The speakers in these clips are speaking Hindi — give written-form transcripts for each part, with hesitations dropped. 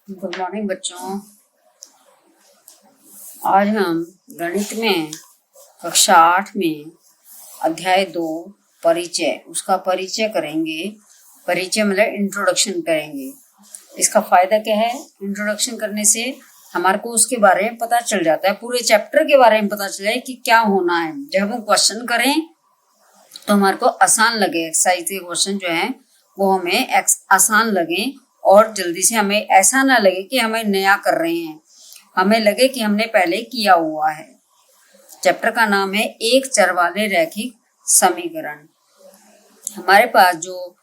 गुड मॉर्निंग बच्चों। आज हम गणित में कक्षा 8 में अध्याय 2 परिचय उसका परिचय करेंगे। परिचय मतलब इंट्रोडक्शन करेंगे। इसका फायदा क्या है? इंट्रोडक्शन करने से हमारे को उसके बारे में पता चल जाता है, पूरे चैप्टर के बारे में पता चल जाए कि क्या होना है। जब हम क्वेश्चन करें तो हमारे को आसान लगे, एक्सरसाइज के क्वेश्चन जो है वो हमें आसान लगे और जल्दी से हमें ऐसा ना लगे कि हमें नया कर रहे हैं, हमें लगे कि हमने पहले किया हुआ है। चैप्टर का नाम है एक चर वाले रैखिक समीकरण। हमारे पास जो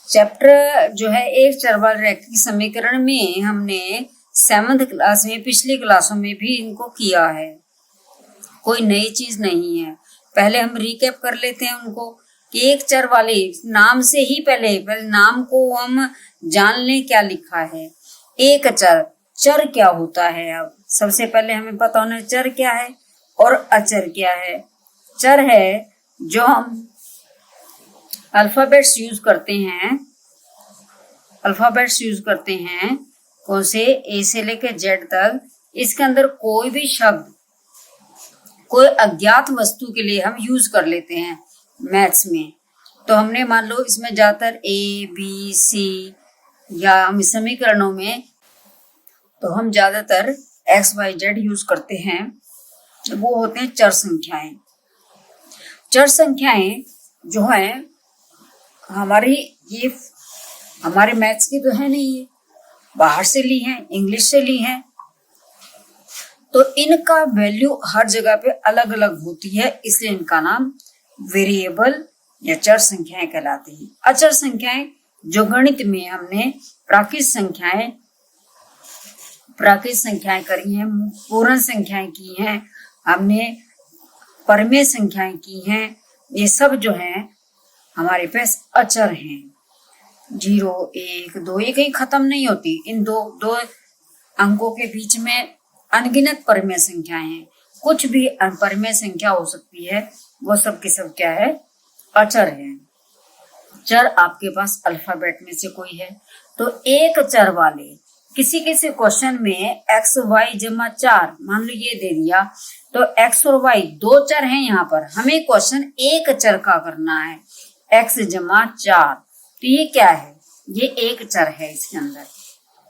चैप्टर जो है एक चर वाले रैखिक समीकरण में हमने 7th क्लास में, पिछली क्लासों में भी इनको किया है, कोई नई चीज नहीं है। पहले हम रिकैप कर लेते हैं उनको कि एक चर वाले नाम से ही पहले नाम को हम जान लें क्या लिखा है। एक चर क्या होता है? अब सबसे पहले हमें पता होना चर क्या है और अचर क्या है। चर है जो हम अल्फाबेट्स यूज करते हैं कौन से, ए से लेकर जेड तक। इसके अंदर कोई भी शब्द कोई अज्ञात वस्तु के लिए हम यूज कर लेते हैं मैथ्स में। तो हमने मान लो इसमें ज्यादातर ए बी सी या हम समीकरणों में तो हम ज्यादातर एक्स वाई जेड यूज करते हैं, वो होते हैं चर संख्याएं। चर संख्याएं जो है हमारी, ये हमारे मैथ्स की तो है नहीं, है बाहर से ली है, इंग्लिश से ली है। तो इनका वैल्यू हर जगह पे अलग अलग होती है, इसलिए इनका नाम वेरिएबल या चर संख्याएं कहलाती हैं। अचर संख्याएं जो गणित में हमने प्राकृत संख्याएं करी हैं, पूर्ण संख्याएं की हैं, हमने परमेय संख्याएं की हैं, ये सब जो है हमारे पास अचर हैं। 0 1 2 ये कहीं खत्म नहीं होती। इन दो अंकों के बीच में अनगिनत परमेय संख्याएं हैं। कुछ भी परमेय संख्या हो सकती है, वो सब की सब क्या है? अचर है। चर आपके पास अल्फाबेट में से कोई है तो एक चर वाले किसी क्वेश्चन में x y जमा 4 मान लो ये दे दिया, तो x और y दो चर हैं। यहाँ पर हमें क्वेश्चन एक चर का करना है, x जमा 4। तो ये क्या है? ये एक चर है इसके अंदर।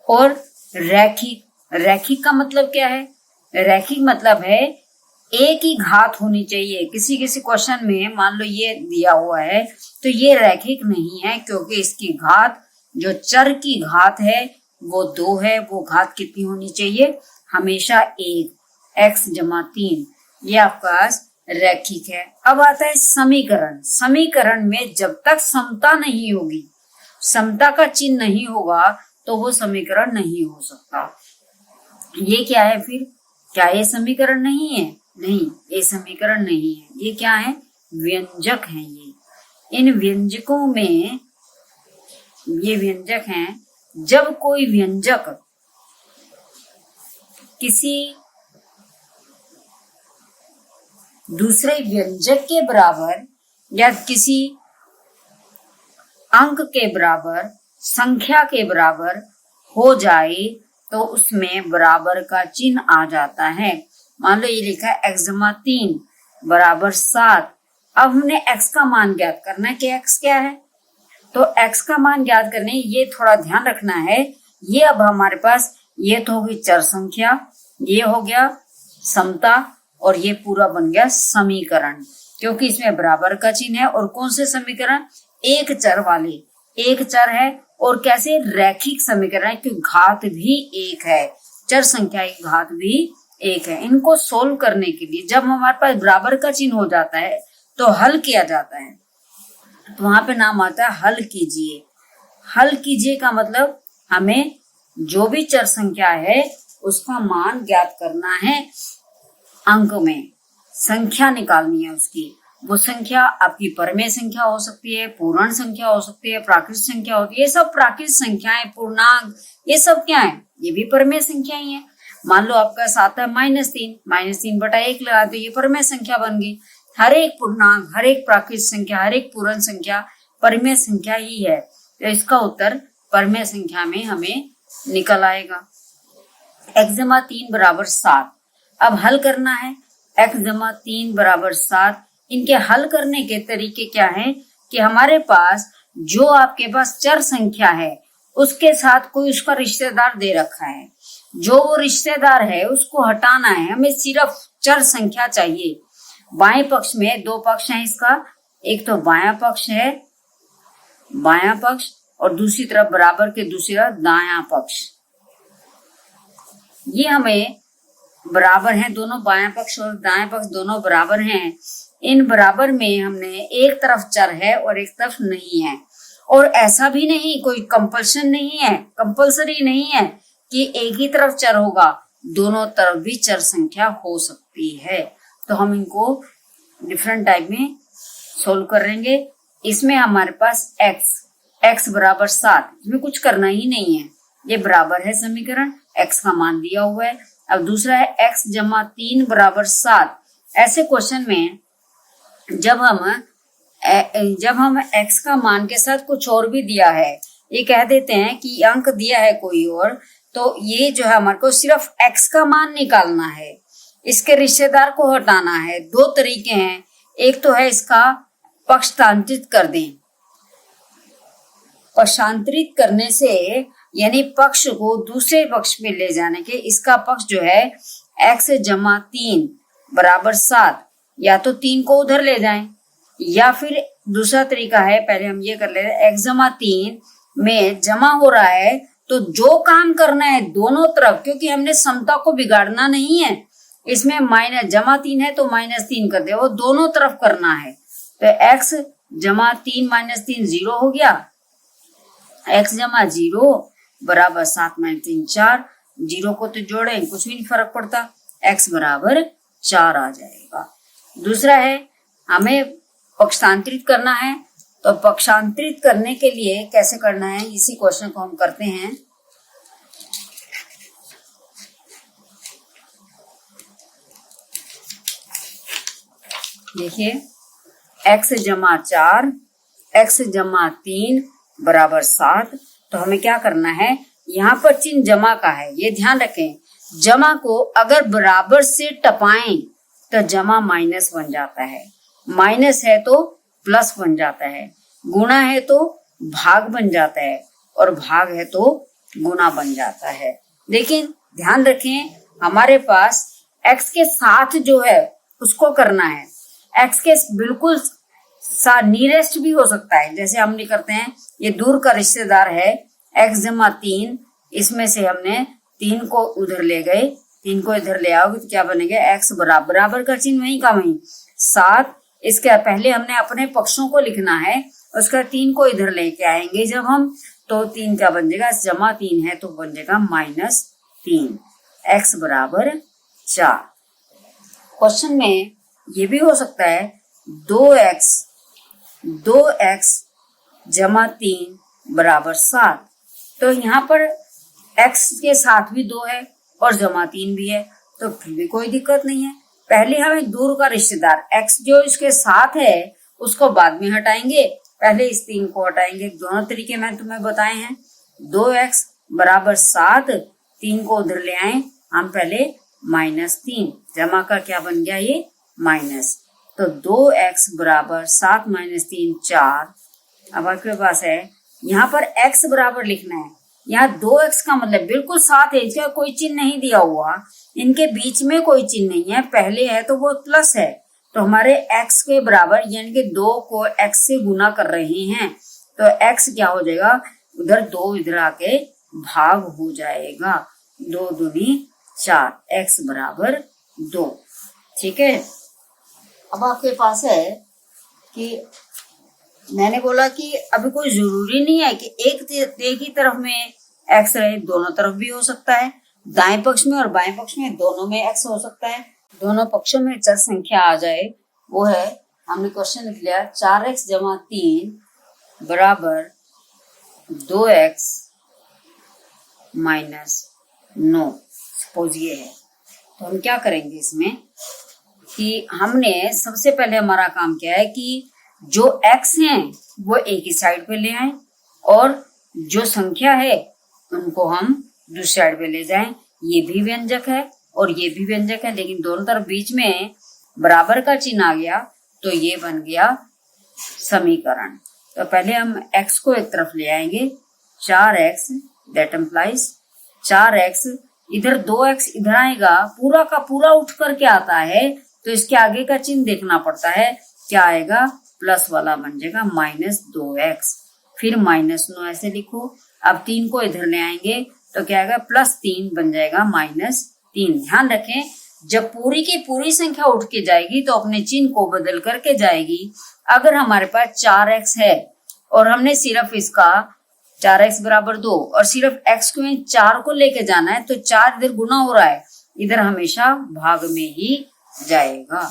और रैखिक का मतलब क्या है? रैखिक मतलब है एक ही घात होनी चाहिए। किसी क्वेश्चन में मान लो ये दिया हुआ है तो ये रैखिक नहीं है, क्योंकि इसकी घात, जो चर की घात है वो 2 है। वो घात कितनी होनी चाहिए? हमेशा 1, x जमा 3। ये आपका रैखिक है। अब आता है समीकरण। समीकरण में जब तक समता नहीं होगी, समता का चिन्ह नहीं होगा, तो वो समीकरण नहीं हो सकता। ये क्या है फिर? क्या ये समीकरण नहीं है? नहीं, ये समीकरण नहीं है। ये क्या है? व्यंजक है। इन व्यंजकों में ये व्यंजक हैं। जब कोई व्यंजक किसी दूसरे व्यंजक के बराबर या किसी अंक के बराबर, संख्या के बराबर हो जाए तो उसमें बराबर का चिन्ह आ जाता है। मान लो ये लिखा है x जमा 3 बराबर 7। अब हमने x का मान ज्ञात करना है कि x क्या है। तो x का मान ज्ञात करने, ये थोड़ा ध्यान रखना है। ये अब हमारे पास ये तो होगी चर संख्या, ये हो गया समता, और ये पूरा बन गया समीकरण, क्योंकि इसमें बराबर का चिन्ह है। और कौन से समीकरण? एक चर वाले। एक चर है और कैसे? रैखिक समीकरण है, क्योंकि घात भी एक है, चर संख्या की घात भी एक है। इनको सोल्व करने के लिए जब हमारे पास बराबर का चिन्ह हो जाता है तो हल किया जाता है। तो वहां पे नाम आता है हल कीजिए। हल कीजिए का मतलब हमें जो भी चर संख्या है उसका मान ज्ञात करना है, अंक में संख्या निकालनी है उसकी। वो संख्या आपकी परमेय संख्या हो सकती है, पूर्ण संख्या हो सकती है, प्राकृत संख्या होती है। ये सब प्राकृत संख्याएं, पूर्णांक, ये सब क्या है? ये भी परमेय संख्या ही है। मान लो आपका आता है -3 बटा 1 लगा दो, ये परमेय संख्या बन गई। हर एक पूर्णांक, हर एक प्राकृत संख्या, हर एक पूर्ण संख्या परमेय संख्या ही है। तो इसका उत्तर परमेय संख्या में हमें निकल आएगा। x जमा 3 बराबर 7। अब हल करना है। x जमा 3 बराबर 7। इनके हल करने के तरीके क्या हैं कि हमारे पास जो आपके पास चर संख्या है उसके साथ कोई उसका रिश्तेदार दे रखा है, जो वो रिश्तेदार है उसको हटाना है, हमें सिर्फ चर संख्या चाहिए। बाएं पक्ष में दो पक्ष हैं इसका, एक तो बायां पक्ष है, बायां पक्ष, और दूसरी तरफ बराबर के दूसरी तरफ दायां पक्ष। ये हमें बराबर हैं, दोनों बायां पक्ष और दायां पक्ष दोनों बराबर हैं। इन बराबर में हमने एक तरफ चर है और एक तरफ नहीं है, और ऐसा भी नहीं, कोई कंपल्सन नहीं है, कंपल्सरी नहीं है कि एक ही तरफ चर होगा, दोनों तरफ भी चर संख्या हो सकती है। तो हम इनको डिफरेंट टाइप में सोल्व करेंगे। इसमें हमारे पास x बराबर 7, इसमें कुछ करना ही नहीं है, ये बराबर है समीकरण, x का मान दिया हुआ है। अब दूसरा है x जमा 3 बराबर 7। ऐसे क्वेश्चन में जब हम x का मान के साथ कुछ और भी दिया है, ये कह देते हैं कि अंक दिया है कोई और, तो ये जो है हमारे को सिर्फ x का मान निकालना है, इसके रिश्तेदार को हटाना है। दो तरीके हैं, एक तो है इसका पक्षांतरित कर दें। पक्षांतरित करने से यानी पक्ष को दूसरे पक्ष में ले जाने के, इसका पक्ष जो है x जमा 3 बराबर 7, या तो 3 को उधर ले जाएं, या फिर दूसरा तरीका है, पहले हम ये कर लेते हैं, x जमा 3 में जमा हो रहा है तो जो काम करना है दोनों तरफ, क्योंकि हमने समता को बिगाड़ना नहीं है, इसमें माइनस जमा 3 है तो -3 कर दे, वो दोनों तरफ करना है। तो x जमा 3 -3 0 हो गया, x जमा 0 बराबर 7 -3 4, 0 को तो जोड़े कुछ भी नहीं फर्क पड़ता, x बराबर 4 आ जाएगा। दूसरा है हमें पक्षांतरित करना है, तो पक्षांतरित करने के लिए कैसे करना है, इसी क्वेश्चन को हम करते हैं। देखिए x जमा 4, x जमा 3 बराबर 7, तो हमें क्या करना है, यहाँ पर चिन्ह जमा का है, ये ध्यान रखें। जमा को अगर बराबर से टपाएं तो जमा माइनस बन जाता है, माइनस है तो प्लस बन जाता है, गुणा है तो भाग बन जाता है, और भाग है तो गुणा बन जाता है। लेकिन ध्यान रखें हमारे पास x के साथ जो है उसको करना है, x के बिल्कुल नियरेस्ट भी हो सकता है, जैसे हमने करते हैं, ये दूर का रिश्तेदार है x जमा 3, इसमें से हमने 3 को उधर ले गए, 3 को इधर ले आओगे तो क्या बनेगा, x बराबर का चिन्ह वहीं का वहीं 7। इसके पहले हमने अपने पक्षों को लिखना है, उसका 3 को इधर लेके आएंगे जब हम, तो 3 क्या बन जाएगा, जमा 3 है तो बन जाएगा -3, x बराबर 4। क्वेश्चन में ये भी हो सकता है 2x जमा 3 बराबर 7, तो यहाँ पर x के साथ भी 2 है और जमा 3 भी है, तो फिर भी कोई दिक्कत नहीं है। पहले हमें दूर का रिश्तेदार x जो इसके साथ है उसको बाद में हटाएंगे, पहले इस 3 को हटाएंगे। दोनों तरीके मैंने तुम्हें बताए हैं। 2x बराबर 7, 3 को उधर ले आए हम, पहले -3, जमा का क्या बन गया ये माइनस, तो 2x बराबर 7 -3 4। अब आपके पास है यहाँ पर x बराबर लिखना है, यहाँ 2x का मतलब बिल्कुल साथ है, इसका कोई चिन्ह नहीं दिया हुआ, इनके बीच में कोई चिन्ह नहीं है, पहले है तो वो प्लस है, तो हमारे x के बराबर यानी कि 2 को x से गुना कर रहे हैं, तो x क्या हो जाएगा, उधर 2 इधर आके भाग हो जाएगा, 2 दूनी 4, x बराबर 2। ठीक है। अब आपके पास है कि मैंने बोला कि अभी कोई जरूरी नहीं है कि एक ही तरफ में x रहे, दोनों तरफ भी हो सकता है, दाएं पक्ष में और बाएं पक्ष में दोनों में x हो सकता है, दोनों पक्षों में चर संख्या आ जाए, वो है हमने क्वेश्चन लिख लिया 4x जमा 3 बराबर 2x -9। सपोज ये है, तो हम क्या करेंगे इसमें कि हमने सबसे पहले हमारा काम क्या है कि जो x हैं वो एक ही साइड पे ले आए, और जो संख्या है उनको हम दूसरी साइड पे ले जाएं। ये भी व्यंजक है और ये भी व्यंजक है, लेकिन दोनों तरफ बीच में बराबर का चिन्ह आ गया तो ये बन गया समीकरण। तो पहले हम x को एक तरफ ले आएंगे, 4x, दैट एम्प्लाइज 4x, इधर 2x इधर आएगा, पूरा का पूरा उठ करके आता है तो इसके आगे का चिन्ह देखना पड़ता है, क्या आएगा, प्लस वाला बन जाएगा -2x, फिर -9 ऐसे लिखो। अब 3 को इधर ले आएंगे तो क्या आएगा, +3 बन जाएगा -3। ध्यान रखें, जब पूरी की पूरी संख्या उठ के जाएगी तो अपने चिन्ह को बदल करके जाएगी। अगर हमारे पास 4x है और हमने सिर्फ इसका 4x बराबर 2 और सिर्फ x को 4 को लेके जाना है तो 4 इधर गुना हो रहा है, इधर हमेशा भाग में ही जाएगा।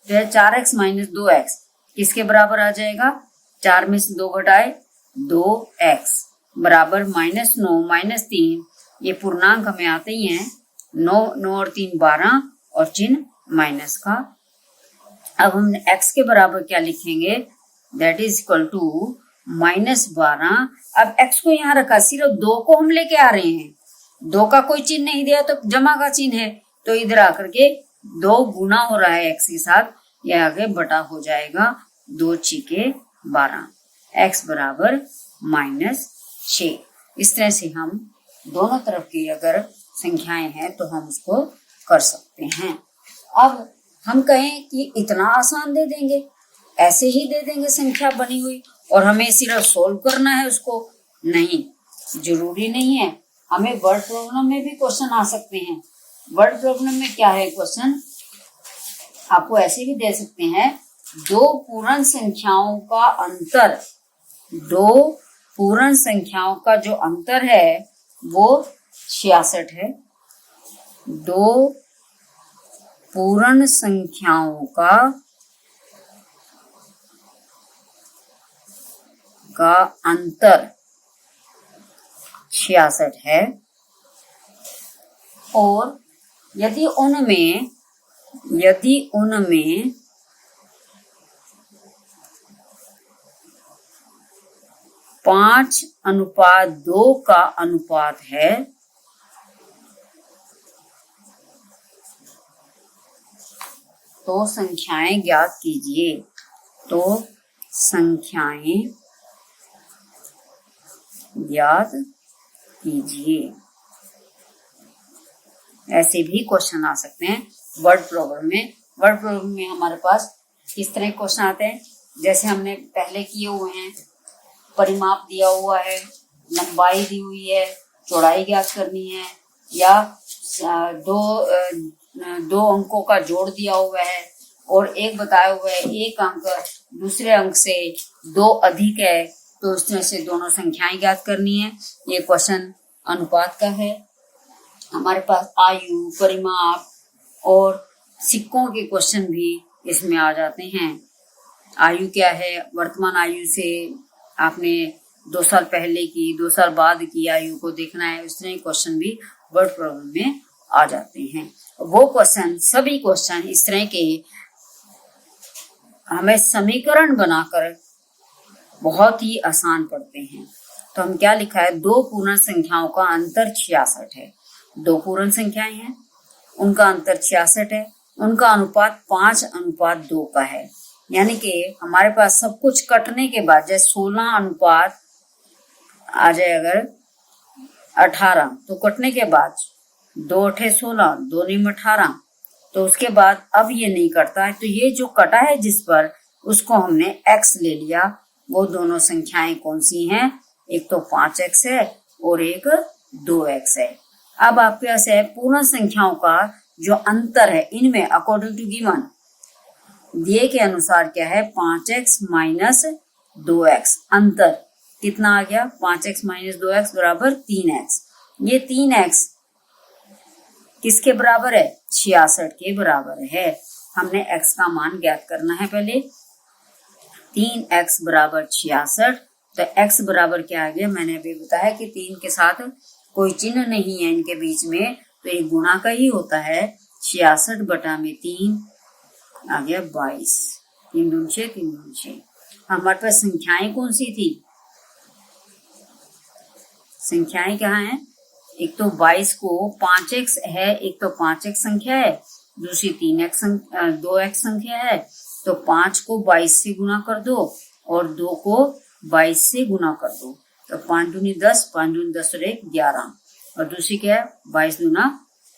तो 4x - 2x किसके बराबर आ जाएगा, 4 में से 2 घटाए 2x बराबर -9 -3, ये पूर्णांक हमें आते ही हैं, 9 और 3 12 और चिन्ह माइनस का। अब हम x के बराबर क्या लिखेंगे, दैट इज इक्वल टू -12। अब x को यहाँ रखा, सिर्फ 2 को हम लेके आ रहे हैं, 2 का कोई चिन्ह नहीं दिया तो जमा का चिन्ह है, तो इधर आकर के 2 गुना हो रहा है x के साथ, यह आगे बटा हो जाएगा 2 × 12, x बराबर -6। इस तरह से हम दोनों तरफ की अगर संख्याएं हैं तो हम उसको कर सकते हैं। अब हम कहें कि इतना आसान दे देंगे, ऐसे ही दे देंगे संख्या बनी हुई और हमें सिर्फ सोल्व करना है उसको, नहीं, जरूरी नहीं है। हमें वर्ड प्रॉब्लम में भी क्वेश्चन आ सकते हैं। वर्ड प्रॉब्लम में क्या है क्वेश्चन, आपको ऐसे भी दे सकते हैं, 2 पूर्ण संख्याओं का अंतर, 2 पूर्ण संख्याओं का जो अंतर है वो 66 है। 2 पूर्ण संख्याओं का अंतर 66 है और यदि उनमें 5:2 का अनुपात है तो संख्याएं ज्ञात कीजिए। तो संख्याएं ज्ञात कीजिए, ऐसे भी क्वेश्चन आ सकते हैं वर्ड प्रॉब्लम में। वर्ड प्रॉब्लम में हमारे पास किस तरह क्वेश्चन आते हैं, जैसे हमने पहले किए हुए हैं, परिमाप दिया हुआ है, लंबाई दी हुई है, चौड़ाई ज्ञात करनी है, या दो अंकों का जोड़ दिया हुआ है और एक बताया हुआ है, एक अंक दूसरे अंक से 2 अधिक है, तो इस तरह से दोनों संख्याएं ज्ञात करनी है। ये क्वेश्चन अनुपात का है। हमारे पास आयु, परिमाप और सिक्कों के क्वेश्चन भी इसमें आ जाते हैं। आयु क्या है, वर्तमान आयु से आपने 2 साल पहले की, 2 साल बाद की आयु को देखना है, उस तरह क्वेश्चन भी वर्ड प्रॉब्लम में आ जाते हैं। वो क्वेश्चन, सभी क्वेश्चन इस तरह के हमें समीकरण बनाकर बहुत ही आसान पड़ते हैं। तो हम क्या लिखा है, 2 पूर्ण संख्याओं का अंतर 66 है। 2 पूर्ण संख्याएं हैं, उनका अंतर 66 है, उनका अनुपात 5:2 का है। यानी कि हमारे पास सब कुछ कटने के बाद, जैसे 16 अनुपात आ जाए अगर 18, तो कटने के बाद 2 8 16, 2 9 18, तो उसके बाद अब ये नहीं कटता है, तो ये जो कटा है जिस पर, उसको हमने x ले लिया। वो दोनों संख्याएं कौन सी हैं, एक तो 5x है और एक 2x है। अब आपके पास है पूर्ण संख्याओं का जो अंतर है, इनमें अकॉर्डिंग टू गिवन दिए के अनुसार क्या है, 5x - 2x, अंतर कितना आ गया, 5x - 2x बराबर 3x। ये 3x किसके बराबर है, 66 के बराबर है। हमने x का मान ज्ञात करना है पहले, 3x बराबर 66, तो x बराबर क्या आ गया, मैंने अभी बताया कि 3 के साथ कोई चिन्ह नहीं है इनके बीच में, तो ये गुणा का ही होता है। 66 बटा में 3 आ गया 22, 3 दूनी 6, 3 दूनी 6। हमारे पास संख्याएं कौन सी थी, संख्याएं कहाँ हैं? एक तो 22 को 5x है, एक तो 5x संख्या है, दूसरी 2x संख्या है। तो 5 को 22 से गुना कर दो और 2 को 22 से गुना कर दो। तो 5 दूनी 10, 5 दूनी 10 और 1 11, और दूसरी क्या है? 22 दूना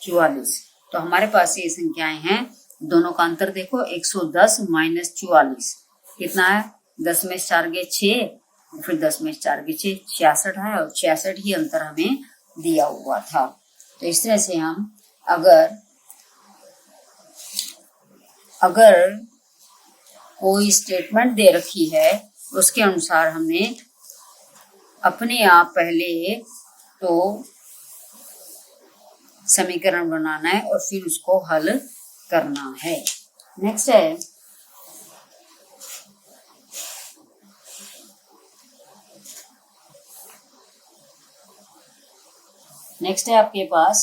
44। तो हमारे पास ये संख्याएं हैं। दोनों का अंतर देखो, 110 माइनस 44 कितना है? 10 में 4 गए 6, फिर 10 में 4 गए 6, 66 है, और 66 ही अंतर हमें दिया हुआ था। तो इस तरह से हम अगर कोई स्टेटमेंट दे रखी है उसके अनुसार हमें अपने आप पहले तो समीकरण बनाना है और फिर उसको हल करना है। नेक्स्ट है आपके पास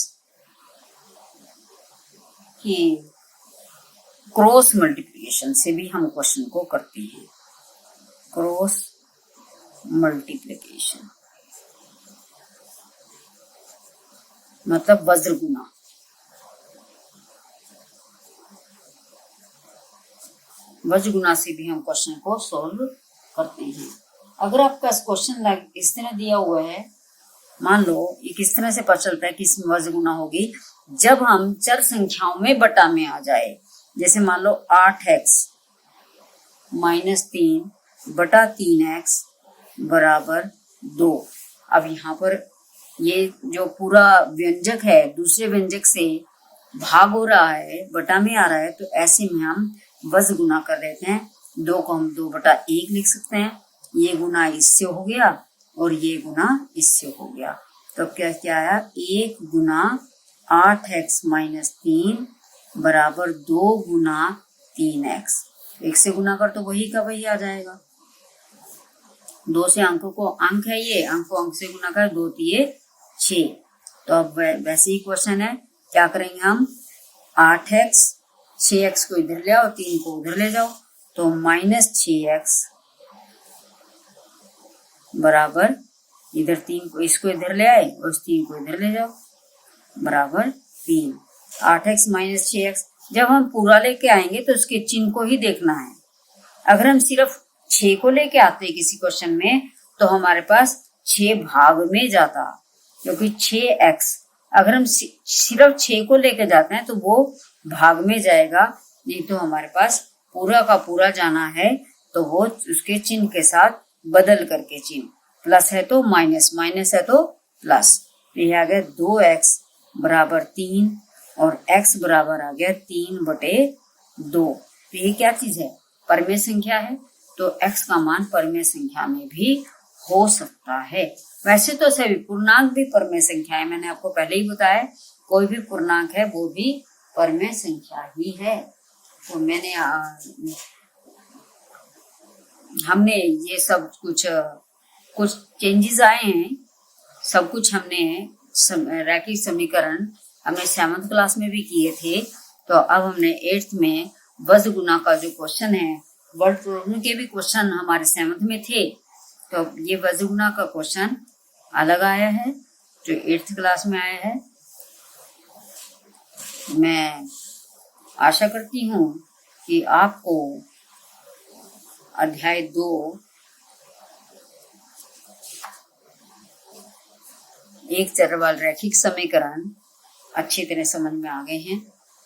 कि क्रॉस मल्टीप्लिकेशन से भी हम क्वेश्चन को करते हैं। क्रॉस मल्टीप्लिकेशन मतलब वज्र गुना। वज्र गुना से भी हम क्वेश्चन को सॉल्व करते हैं। अगर आपका क्वेश्चन इस तरह दिया हुआ है, मान लो ये किस तरह से पता चलता है कि इसमें वज्र गुना होगी? जब हम चर संख्याओं में बटा में आ जाए। जैसे मान लो 8x माइनस 3 बटा 3x बराबर 2। अब यहाँ पर ये जो पूरा व्यंजक है दूसरे व्यंजक से भाग हो रहा है, बटा में आ रहा है, तो ऐसे में हम वज्र गुना कर लेते हैं। 2 को हम 2 बटा 1 लिख सकते हैं। ये गुना इससे हो गया और ये गुना इससे हो गया। तो क्या आया? 1 गुना 8x माइनस 3 बराबर 2 गुना 3x। 1 से गुना कर तो वही का वही आ जाएगा। 2 से अंक है, ये अंक को अंक से गुना कर, 2 3 6। तो अब वैसे ही क्वेश्चन है, क्या करेंगे हम? 8x 6x को इधर ले आओ, 3 को उधर ले जाओ, तो माइनस 6x बराबर इधर 3 को इसको इधर ले आए और उस 3 को इधर ले जाओ, बराबर 3। 8x माइनस 6x जब हम पूरा लेके आएंगे तो उसके चिन्ह को ही देखना है। अगर हम सिर्फ 6 को लेके आते किसी क्वेश्चन में तो हमारे पास 6 भाग में जाता, क्योंकि 6x अगर हम सिर्फ 6 को लेके जाते हैं तो वो भाग में जाएगा, नहीं तो हमारे पास पूरा का पूरा जाना है तो वो उसके चिन्ह के साथ बदल करके चिन्ह, प्लस है तो माइनस, माइनस है तो प्लस। ये आ गया 2x बराबर 3 और x बराबर आ गया 3/2। तो ये क्या चीज है? परमेय संख्या है, तो x का मान परमेय संख्या में भी हो सकता है। वैसे तो सभी पूर्णांक भी परमेय संख्या है, मैंने आपको पहले ही बताया, कोई भी पूर्णांक है वो भी परमेय संख्या ही है। तो हमने ये सब कुछ चेंजेस आए हैं, सब कुछ हमने रैखिक समीकरण हमने 7th क्लास में भी किए थे। तो अब हमने 8th में वज्र गुना का जो क्वेश्चन है, वर्ड प्रॉब्लम के भी क्वेश्चन हमारे 7th में थे, तो ये वज्र गुना का क्वेश्चन अलग आया है जो 8th क्लास में आया है। मैं आशा करती हूँ कि आपको अध्याय 2 एक चर वाले रैखिक समीकरण अच्छी तरह समझ में आ गए हैं।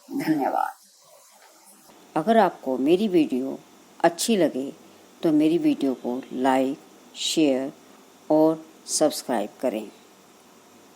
धन्यवाद। अगर आपको मेरी वीडियो अच्छी लगे तो मेरी वीडियो को लाइक, शेयर और सब्सक्राइब करें।